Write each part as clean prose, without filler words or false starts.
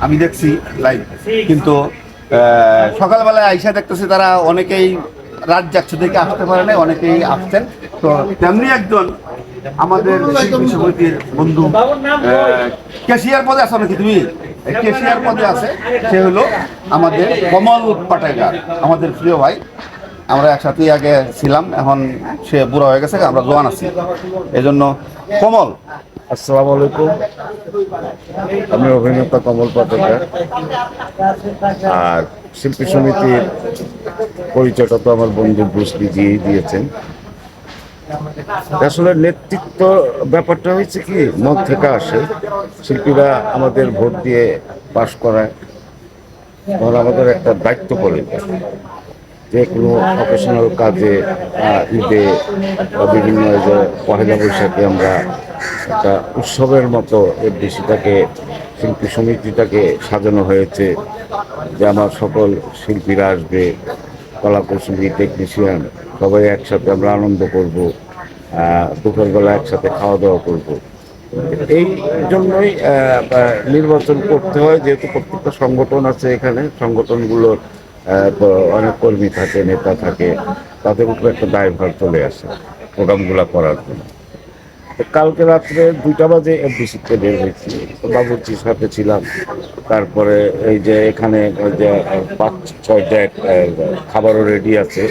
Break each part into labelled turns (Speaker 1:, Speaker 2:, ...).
Speaker 1: আমি দেখছি লাইভ, কিন্তু সকালবেলায় আইসা দেখতেছি তারা অনেকেই রাত যাচ্ছে থেকে আসতে পারে না, অনেকেই আসছেন। তো তেমনি একজন আমাদের শিল্পী সমিতির বন্ধু ক্যাশিয়ার পদে আছে নাকি তুমি? ক্যাশিয়ার পদে আছে, সে হলো আমাদের কমল পাটেকার, আমাদের প্রিয় ভাই। আমরা একসাথেই আগে ছিলাম, এখন সে বুড়া হয়ে গেছে, আমরা জোয়ান আছি। এজন্য কমল,
Speaker 2: আসসালামু আলাইকুম। আমি অভিনেতা কমল পাটেকার। আর শিল্পী সমিতির পরিচয়টা তো আমার বন্ধু ব্রুসলি দিয়েই দিয়েছেন। আসলে নেতৃত্ব ব্যাপারটা হয়েছে কি, মন থেকে আসে। শিল্পীরা আমাদের ভোট দিয়ে পাশ করায়, তখন আমাদের একটা দায়িত্ব পড়ে যায়। যে কোনো প্রফেশনাল কাজে, ঈদে বা বিভিন্ন যে পহেলা বৈশাখে আমরা একটা উৎসবের মতো এই বিষয়টাকে, শিল্পী সমিতিটাকে সাজানো হয়েছে যে আমার সকল শিল্পীরা আসবে, কলাকুশলী, টেকনিশিয়ান সবাই একসাথে আমরা আনন্দ করব, দুপুরবেলা একসাথে খাওয়া দাওয়া করব। এই জন্যই নির্বাচন করতে হয়, যেহেতু প্রত্যেকটা সংগঠন আছে এখানে, সংগঠনগুলোর অনেক কর্মী থাকে, নেতা থাকে, তাদের উপরে একটা দায়ভার চলে আসে প্রোগ্রামগুলো করার জন্য। কালকে রাত্রে 2টা বাজে এফডিসিতে বের হয়েছি, বাবুর্চির সাথে ছিলাম। তারপরে এই যে এখানে ওই যে 5-6টা খাবারও রেডি আছে,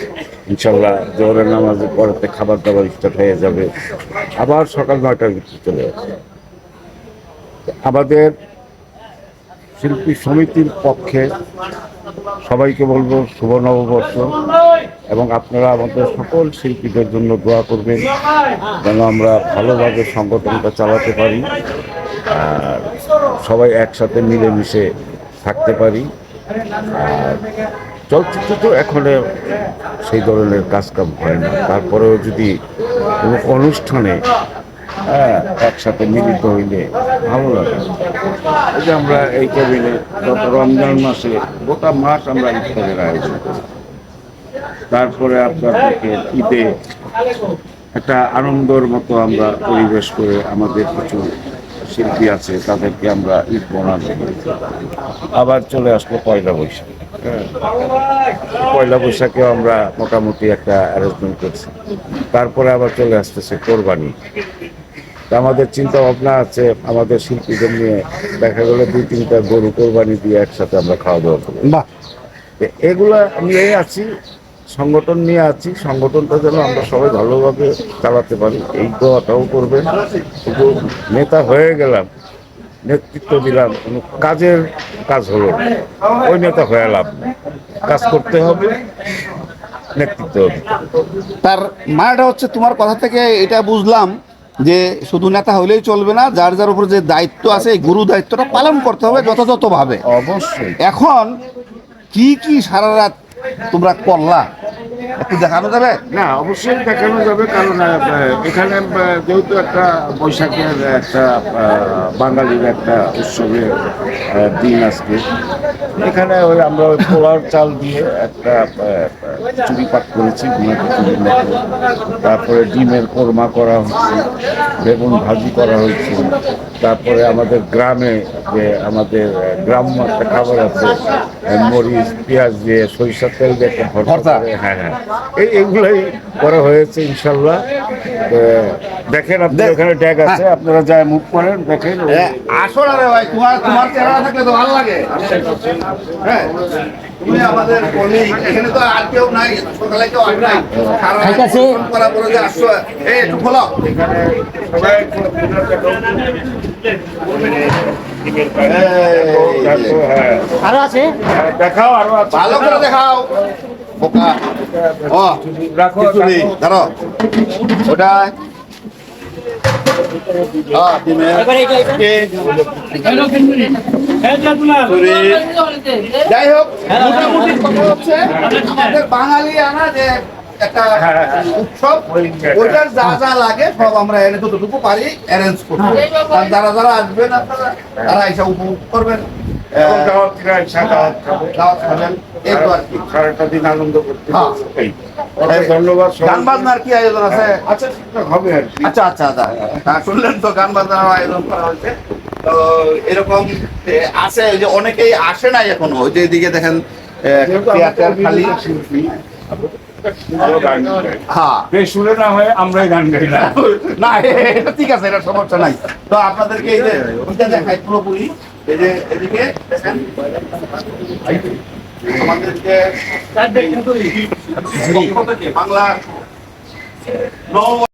Speaker 2: ইনশাল্লাহ জোহরের নামাজের পরেতে খাবার দাবার স্টার্ট হয়ে যাবে। আবার সকাল 9টার ভিতরে চলে আসে। আমাদের শিল্পী সমিতির পক্ষে সবাইকে বলবো শুভ নববর্ষ, এবং আপনারা আমাদের সকল শিল্পীদের জন্য দোয়া করবেন যেন আমরা ভালোভাবে সংগঠনটা চালাতে পারি, আর সবাই একসাথে মিলেমিশে থাকতে পারি। আর চলচ্চিত্র তো এখন সেই ধরনের কাজকাম হয় না, তারপরেও যদি কোনো অনুষ্ঠানে একসাথে মিলিত হইলে ভালো লাগে। এই যে আমরা এই কেবিনে গত রমজান মাসে গোটা মাস আমরা ইফতারের আয়োজন করি, তারপরে আপনাদেরকে ঈদে একটা আনন্দর মতো আমরা পরিবেশ করে আমাদের কিছু শিল্পী আছে তাদেরকে আমরা ঈদ বোনাস দিই। আবার চলে আসলো পয়লা বৈশাখ। পয়লা বৈশাখেও আমরা মোটামুটি একটা অ্যারেঞ্জমেন্ট করছি। তারপরে আবার চলে আসতেছে কোরবানি। আমাদের চিন্তা ভাবনা আছে আমাদের শিল্পীদের নিয়ে, দেখা গেলো 2-3টা গরু কোরবানি দিয়ে একসাথে আমরা খাওয়া দাওয়া করি।
Speaker 1: বাহ,
Speaker 2: এগুলা নিয়েই আছি, সংগঠন নিয়ে আছি। সংগঠনটা যেন আমরা সবাই ভালোভাবে চালাতে পারি, এই দোয়াটাও করবেন। শুধু নেতা হয়ে গেলাম, নেতৃত্ব দিলাম, কোনো কাজ হলো না, ওই নেতা হয়ে লাভ নেই। কাজ করতে হবে, নেতৃত্ব হবে।
Speaker 1: তার মানেটা হচ্ছে তোমার কথা থেকে এটা বুঝলাম যে শুধু নেতা হইলেই চলবে না, যার যার উপর যে দায়িত্ব আছে এই গুরু দায়িত্বটা পালন করতে হবে যথাযথভাবে।
Speaker 2: অবশ্যই।
Speaker 1: এখন কি কি সারা রাত তোমরা করলা একটু দেখানো যাবে?
Speaker 2: না, অবশ্যই দেখানো যাবে, কারণ এখানে যেহেতু একটা বৈশাখের একটা বাঙালির একটা উৎসবের দিন আজকে, এখানে আমরা ওই পোলার চাল দিয়ে একটা চুরি পাক করেছি, চুরির মতো। তারপরে ডিমের কোরমা করা হচ্ছে, বেগুন ভাজি করা হয়েছে। তারপরে আমাদের গ্রামে যে আমাদের গ্রাম্য একটা খাবার আছে, মরিচ পেঁয়াজ দিয়ে সরিষার তেল দিয়ে একটা ভর্তা। হ্যাঁ, এইগুলাই করা হয়েছে ইনশাল্লাহ। দেখেন আপনি ওখানে ট্যাগ আছে, আপনারা যায় মুখ করেন, দেখেন।
Speaker 1: আসো না রে ভাই, তোমার চেহারা থাকলে তো ভালো লাগে। হ্যাঁ, তুমি আমাদের কলিগ, এখানে তো আর কেউ নাই, সকালে কেউ আর নাই, সারা রাত করা পরে যে আসছো, একটু খোলো।
Speaker 2: এখানে সবাই
Speaker 3: আরো আছে,
Speaker 2: দেখাও, আরো আছে,
Speaker 1: ভালো করে দেখাও। বোকা ও
Speaker 2: রাখো,
Speaker 1: খিচুড়ি ধরো ওটা। যাই হোক, মোটামুটি কথা হচ্ছে আমাদের বাঙালি আনা যে একটা উৎসব, ওইটার যা যা লাগে সব আমরা এনে যতটুকু পারি অ্যারেঞ্জ করবো। আর যারা যারা আসবেন আপনারা, তারা এসে উপভোগ করবেন, দাওয়াত খাবেন, এই তো আর কি।
Speaker 2: সারাটা দিন আনন্দ করতে।
Speaker 1: ধন্যবাদ। গান বাজনার কি আয়োজন আছে?
Speaker 2: আচ্ছা, হবে আর কি।
Speaker 1: আচ্ছা, শুনলেন তো, গান বাজনার আয়োজন করা হয়েছে। তো এরকম আছে যে অনেকেই আসে নাই এখনো, ওই যে এদিকে দেখেন চেয়ার খালি। হ্যাঁ
Speaker 2: বেসুরে না হয় আমরাই গান গাই না।
Speaker 1: না এটা ঠিক আছে, এটা সমস্যা নাই। তো আপনাদেরকে এই যে এটা দেখাই পুরোপুরি, এই যে এদিকে দেখেন আমাদেরকে বাংলা